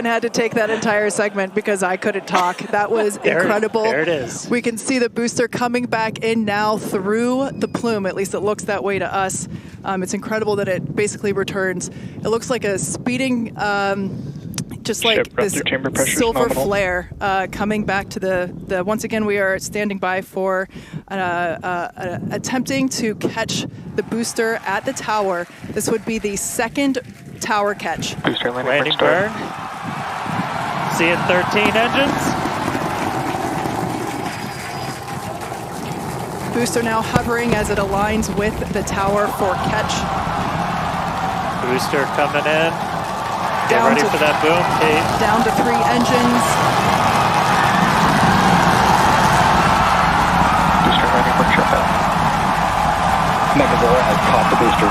had to take that entire segment because I couldn't talk. That was incredible. There it is. We can see the booster coming back in now through the plume. At least it looks that way to us. It's incredible that it basically returns. It looks like a speeding, just like Ship this chamber pressure silver nominal. flare coming back to the. Once again, we are standing by for attempting to catch the booster at the tower. This would be the second tower catch. Booster Landing burn. Seeing 13 engines. Booster now hovering as it aligns with the tower for catch. Booster coming in. Get Down ready to- for that boom, Kate. Down to 3 engines. Booster landing burn shutdown. Megazilla has caught the booster.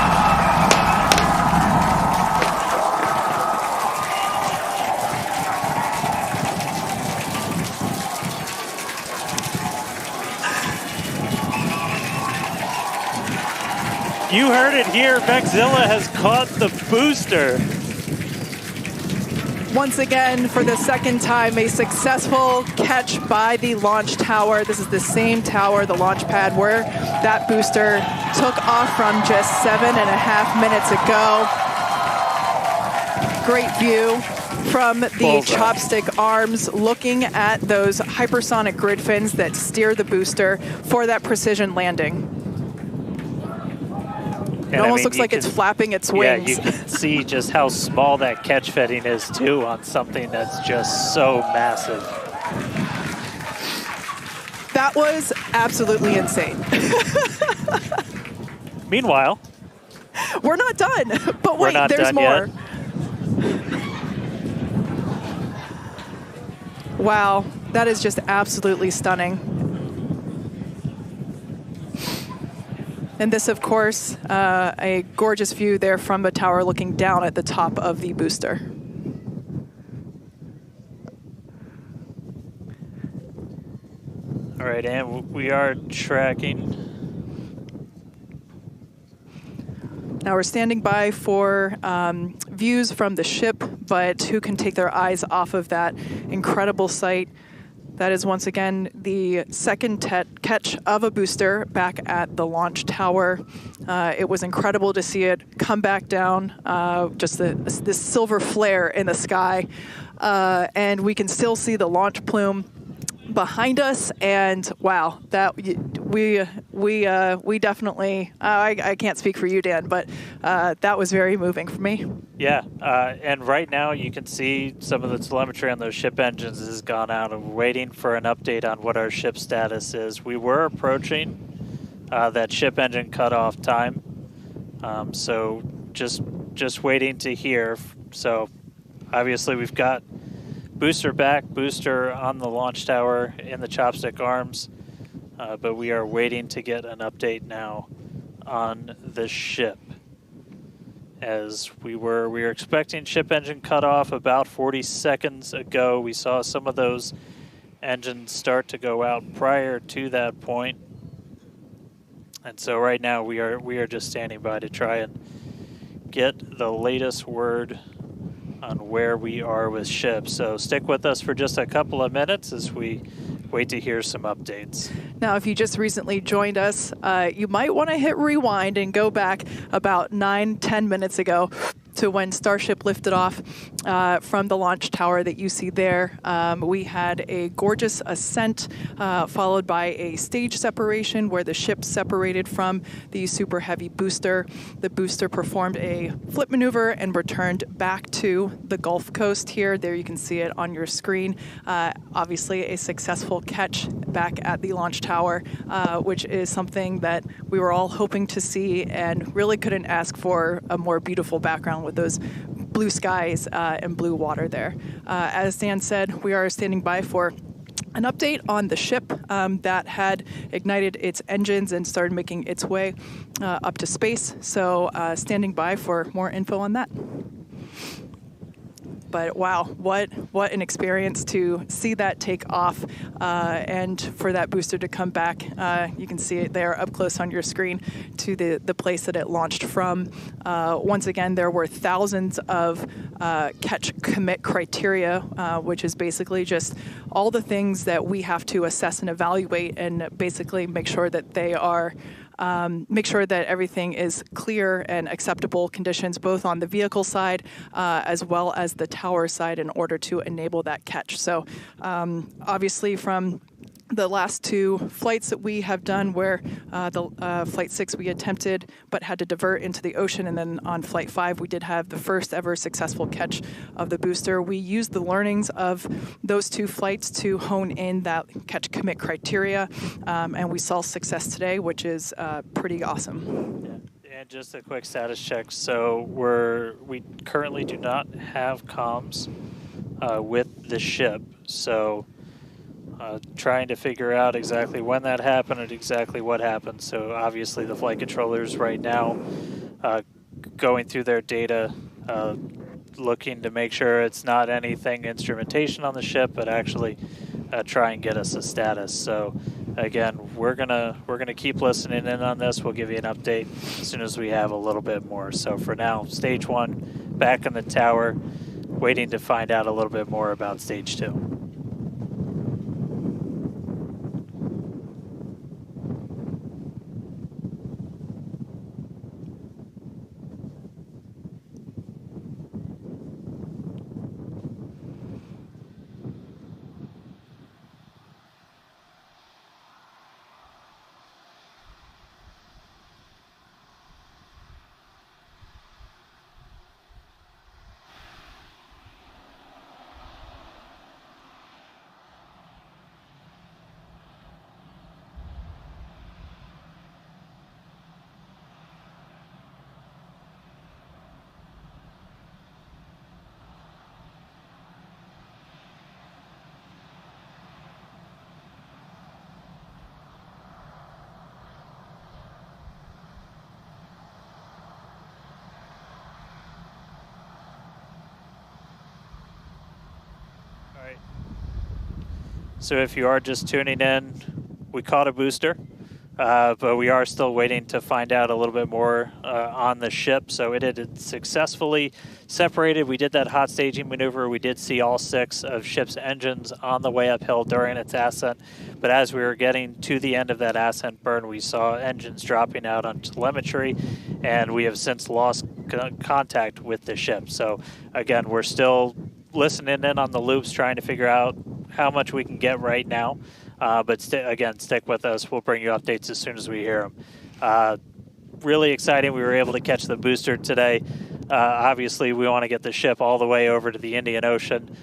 You heard it here. Megazilla has caught the booster. Once again, for the second time, a successful catch by the launch tower. This is the same tower, the launch pad, where that booster took off from just 7.5 minutes ago. Great view from the Bullseye. chopstick arms, looking at those hypersonic grid fins that steer the booster for that precision landing. It And I almost mean, looks you like it's can- flapping its Yeah, wings. you can see just how small that catch fitting is too on something that's just so massive. That was absolutely insane. Meanwhile, We're not done, but We're wait, not there's done more. yet. Wow, that is just absolutely stunning. And this, of course, a gorgeous view there from the tower looking down at the top of the booster. all right, and we are tracking. Now we're standing by for views from the ship, but who can take their eyes off of that incredible sight? That is once again the second catch of a booster back at the launch tower. It was incredible to see it come back down, just this silver flare in the sky. And we can still see the launch plume behind us, and wow, that we definitely I can't speak for you, Dan, but that was very moving for me. Yeah, and right now you can see some of the telemetry on those ship engines has gone out, and we're waiting for an update on what our ship status is. We were approaching that ship engine cutoff time, so just waiting to hear. So obviously we've got booster back, booster on the launch tower in the chopstick arms, but we are waiting to get an update now on the ship. As we were expecting ship engine cutoff about 40 seconds ago. We saw some of those engines start to go out prior to that point. And so right now we are just standing by to try and get the latest word on where we are with ships. So stick with us for just a couple of minutes as we wait to hear some updates. Now, if you just recently joined us, you might want to hit rewind and go back about 9-10 minutes ago to when Starship lifted off from the launch tower that you see there. We had a gorgeous ascent followed by a stage separation where the ship separated from the super heavy booster. The booster performed a flip maneuver and returned back to the Gulf Coast here. There you can see it on your screen. Obviously a successful catch back at the launch tower, which is something that we were all hoping to see and really couldn't ask for a more beautiful background with those blue skies and blue water there. As Dan said, we are standing by for an update on the ship that had ignited its engines and started making its way up to space. So standing by for more info on that. But wow, what an experience to see that take off and for that booster to come back. You can see it there up close on your screen to the place that it launched from. Once again, there were thousands of catch commit criteria, which is basically just all the things that we have to assess and evaluate and basically make sure that they are make sure that everything is clear and acceptable conditions, both on the vehicle side as well as the tower side, in order to enable that catch. So obviously from the last two flights that we have done, where the Flight 6 we attempted but had to divert into the ocean, and then on Flight 5 we did have the first ever successful catch of the booster. We used the learnings of those two flights to hone in that catch commit criteria, and we saw success today, which is pretty awesome. Yeah. And just a quick status check. So we currently do not have comms with the ship. So trying to figure out exactly when that happened and exactly what happened. So obviously the flight controllers right now going through their data, looking to make sure it's not anything instrumentation on the ship, but actually try and get us a status. So again, we're gonna keep listening in on this. We'll give you an update as soon as we have a little bit more. So for now, stage 1 back in the tower, waiting to find out a little bit more about stage 2. So if you are just tuning in, we caught a booster, but we are still waiting to find out a little bit more on the ship. So it had successfully separated. We did that hot staging maneuver. We did see all 6 of ship's engines on the way uphill during its ascent. But as we were getting to the end of that ascent burn, we saw engines dropping out on telemetry, and we have since lost contact with the ship. So again, we're still listening in on the loops, trying to figure out how much we can get right now. But again, stick with us. We'll bring you updates as soon as we hear them. Really exciting. We were able to catch the booster today. Obviously, we want to get the ship all the way over to the Indian Ocean.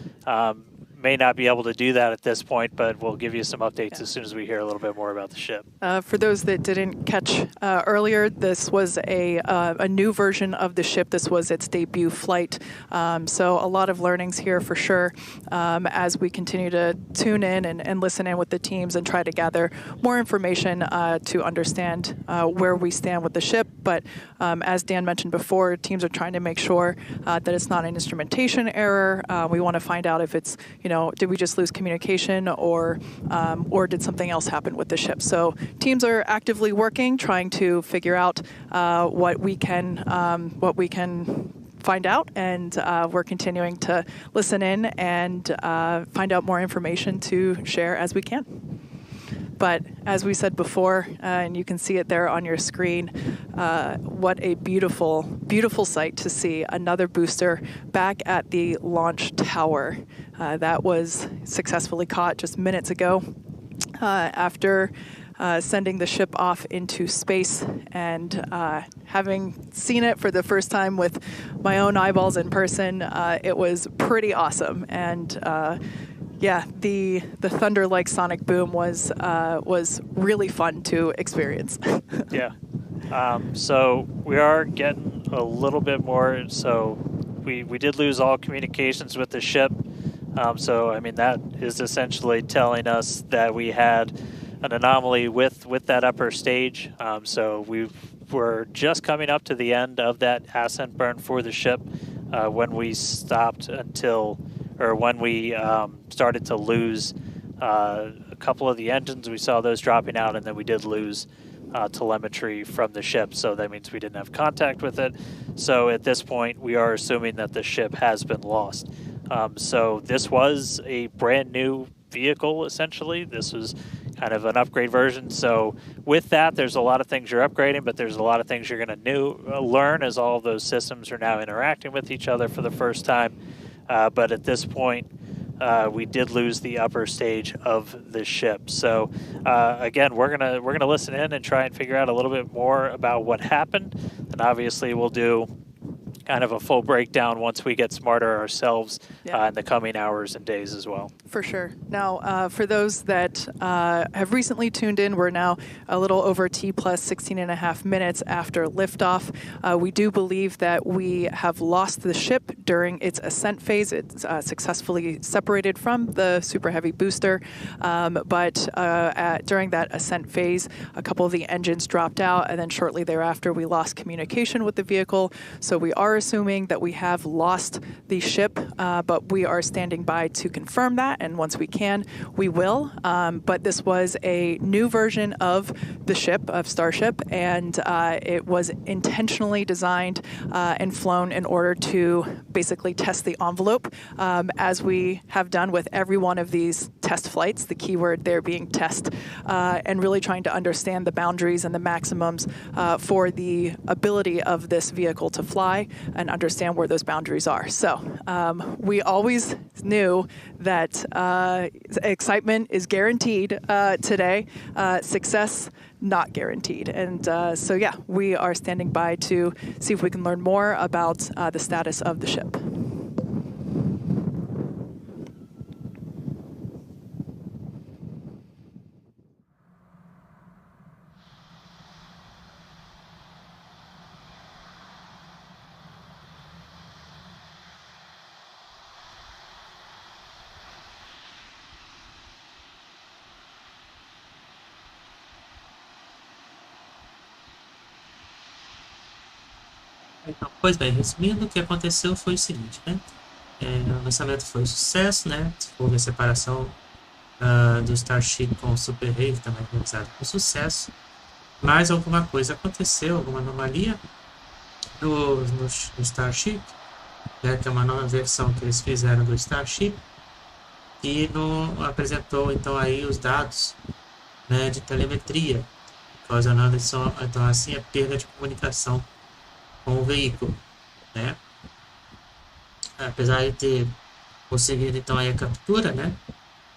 May not be able to do that at this point, but we'll give you some updates as soon as we hear a little bit more about the ship. For those that didn't catch earlier, this was a new version of the ship. This was its debut flight. So a lot of learnings here for sure as we continue to tune in and listen in with the teams and try to gather more information to understand where we stand with the ship. But as Dan mentioned before, teams are trying to make sure that it's not an instrumentation error. We want to find out if it's, did we just lose communication or did something else happen with the ship? So teams are actively working, trying to figure out what we can find out, and we're continuing to listen in and find out more information to share as we can. But as we said before, and you can see it there on your screen, what a beautiful, beautiful sight to see another booster back at the launch tower. That was successfully caught just minutes ago after sending the ship off into space, and having seen it for the first time with my own eyeballs in person, it was pretty awesome. And yeah, the thunder-like sonic boom was really fun to experience. Yeah. So we are getting a little bit more. So we did lose all communications with the ship. So I mean, that is essentially telling us that we had an anomaly with that upper stage. So we're just coming up to the end of that ascent burn for the ship. when we stopped when we started to lose a couple of the engines, we saw those dropping out, and then we did lose telemetry from the ship, so that means we didn't have contact with it. So at this point, we are assuming that the ship has been lost. So this was a brand new vehicle, essentially. This was kind of an upgrade version. So with that, there's a lot of things you're upgrading, but there's a lot of things you're going to learn as all of those systems are now interacting with each other for the first time. But at this point, we did lose the upper stage of the ship. So again, we're gonna listen in and try and figure out a little bit more about what happened. And obviously, we'll do kind of a full breakdown once we get smarter ourselves in the coming hours and days as well. For sure. Now, for those that have recently tuned in, we're now a little over T plus 16 and a half minutes after liftoff. We do believe that we have lost the ship during its ascent phase. It's successfully separated from the Super Heavy booster, but during that ascent phase, a couple of the engines dropped out, and then shortly thereafter, we lost communication with the vehicle. So we are assuming that we have lost the ship, but we are standing by to confirm that, and once we can, we will. But this was a new version of the ship, of Starship, and it was intentionally designed and flown in order to basically test the envelope, as we have done with every one of these test flights, the keyword there being test, and really trying to understand the boundaries and the maximums for the ability of this vehicle to fly and understand where those boundaries are. So we always knew that excitement is guaranteed today, success not guaranteed. And so yeah, we are standing by to see if we can learn more about the status of the ship. Então, pois bem, resumindo, o que aconteceu foi o seguinte, né? O lançamento foi um sucesso, né? Houve a separação do Starship com o Super Heavy, também realizado com sucesso. Mas alguma coisa aconteceu, alguma anomalia no Starship, né? Que é uma nova versão que eles fizeram do Starship, e não apresentou então aí os dados, né, de telemetria, ocasionando então assim a perda de comunicação com o veículo, né? Apesar de ter conseguido então aí a captura, né,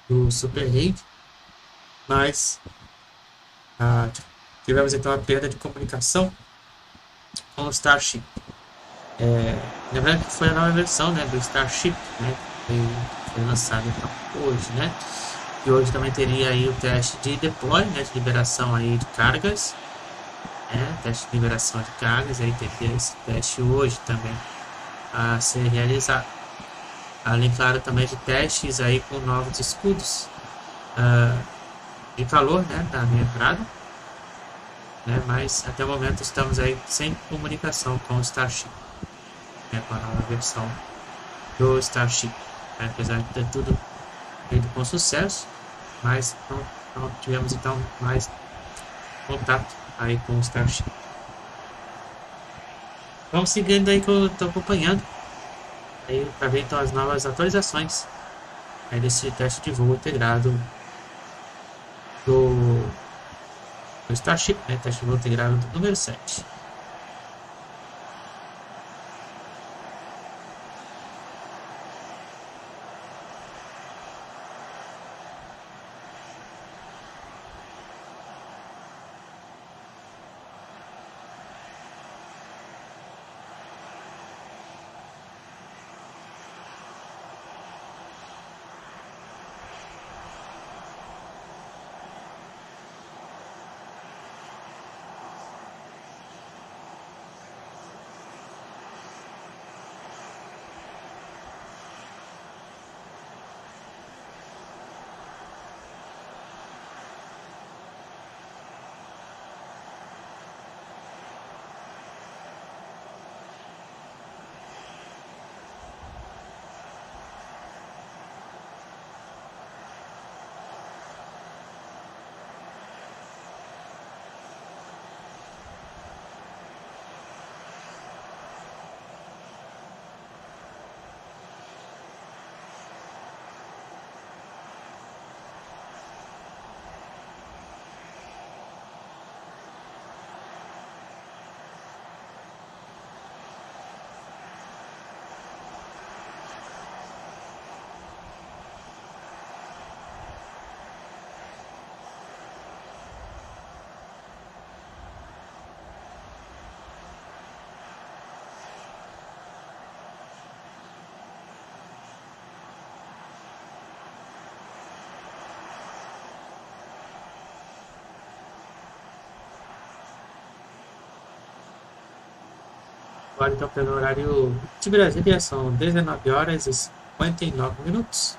do Super Heavy, mas tivemos então a perda de comunicação com o Starship. Lembrando que foi a nova versão, né, do Starship, né, que foi lançada então hoje, né? E hoje também teria aí o teste de deploy, né, de liberação aí de cargas. Teste de liberação de cargas, aí teria esse teste hoje também a ser realizado. Além, claro, também de testes aí com novos escudos de calor, né, da minha entrada, né, mas até o momento estamos aí sem comunicação com o Starship, né, com a nova versão do Starship, né, apesar de ter tudo feito com sucesso, mas não tivemos então mais contato aí com o Starship. Vamos seguindo aí que eu estou acompanhando aí para ver então as novas atualizações aí desse teste de voo integrado do Starship, né? Teste de voo integrado do número 7. Agora então pelo horário de Brasília são 19 horas e 59 minutos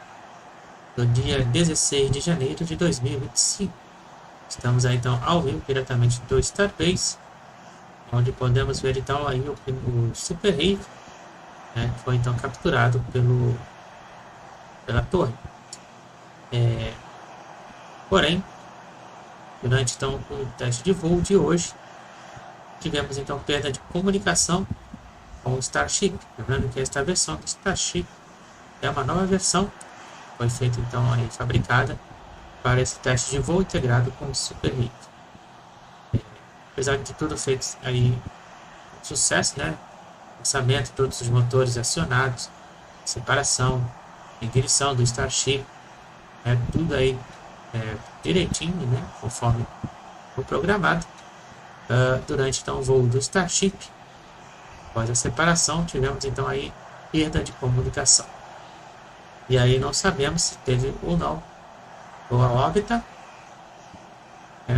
do dia 16 de janeiro de 2025. Estamos aí então ao vivo diretamente do Starbase, onde podemos ver então aí o Super Rave, né, que foi então capturado pela torre. Porém, durante então o teste de voo de hoje, tivemos então perda de comunicação com o Starship. Lembrando que esta versão do Starship é uma nova versão, foi feita então aí fabricada para esse teste de voo integrado com o Super Rave. Apesar de tudo feito aí com sucesso, né? Lançamento, todos os motores acionados, separação, ignição do Starship, tudo aí direitinho, né? Conforme o programado. Durante então o voo do Starship, após a separação, tivemos então aí perda de comunicação. E aí não sabemos se teve ou não a órbita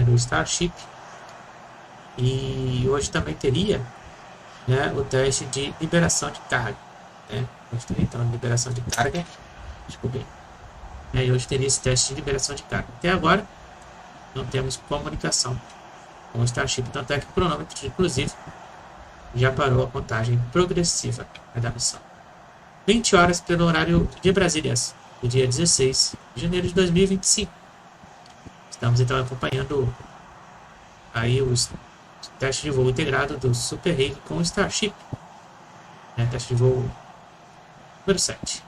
do Starship. E hoje também teria, né, o teste de liberação de carga. Hoje teria então liberação de carga. Desculpe. E hoje teria esse teste de liberação de carga. Até agora não temos comunicação com o Starship, tanto é que o cronômetro, inclusive, já parou a contagem progressiva da missão. 20 horas pelo horário de Brasília, do dia 16 de janeiro de 2025. Estamos então acompanhando aí os testes de voo integrado do Super Rave com o Starship. Teste de voo número 7.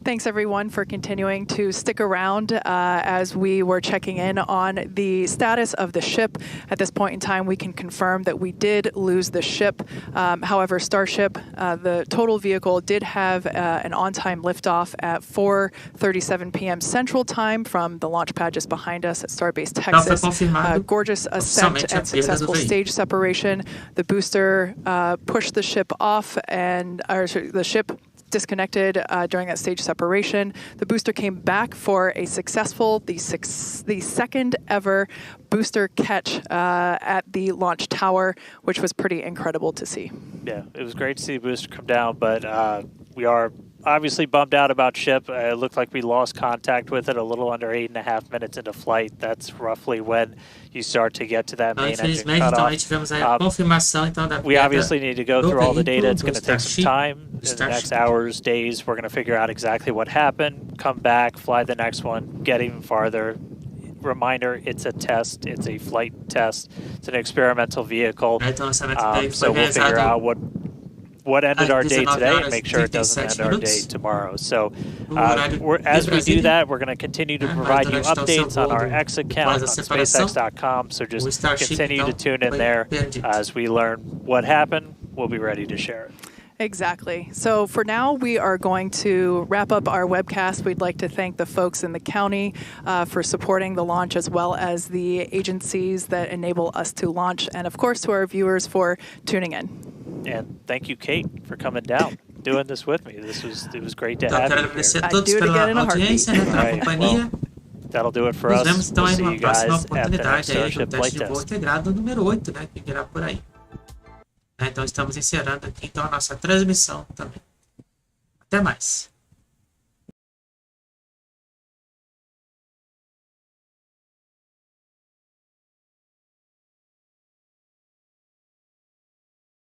Thanks everyone for continuing to stick around as we were checking in on the status of the ship. At this point in time, we can confirm that we did lose the ship. However, Starship, the total vehicle, did have an on-time liftoff at 4:37 p.m. Central Time from the launch pad just behind us at Starbase, Texas. Gorgeous ascent and successful stage separation. The booster pushed the ship off, and the ship disconnected during that stage separation. The booster came back for a successful, the second ever booster catch at the launch tower, which was pretty incredible to see. Yeah, it was great to see the booster come down, but we are obviously bummed out about ship. It looked like we lost contact with it a little under 8.5 minutes into flight. That's roughly when you start to get to that main engine cutoff. We obviously need to go through all the data. It's going to take some time. In the next hours, days, we're going to figure out exactly what happened, come back, fly the next one, get even farther. Reminder, it's a test. It's a flight test. It's an experimental vehicle. So we'll figure out what ended our day today and make sure it doesn't end our day tomorrow. So as we do that, we're going to continue to provide you updates on our X account on SpaceX.com. So just continue to tune in there as we learn what happened. We'll be ready to share it. Exactly. So for now, we are going to wrap up our webcast. We'd like to thank the folks in the county for supporting the launch, as well as the agencies that enable us to launch, and of course to our viewers for tuning in. And thank you, Kate, for coming down, doing this with me. It was great to have you here. I'd do it again in a heartbeat. Right, well, that'll do it for us. We'll see you guys at the next Starship flight test. Número 8, né, que virá por aí. Então estamos encerrando aqui então a nossa transmissão também. Até mais.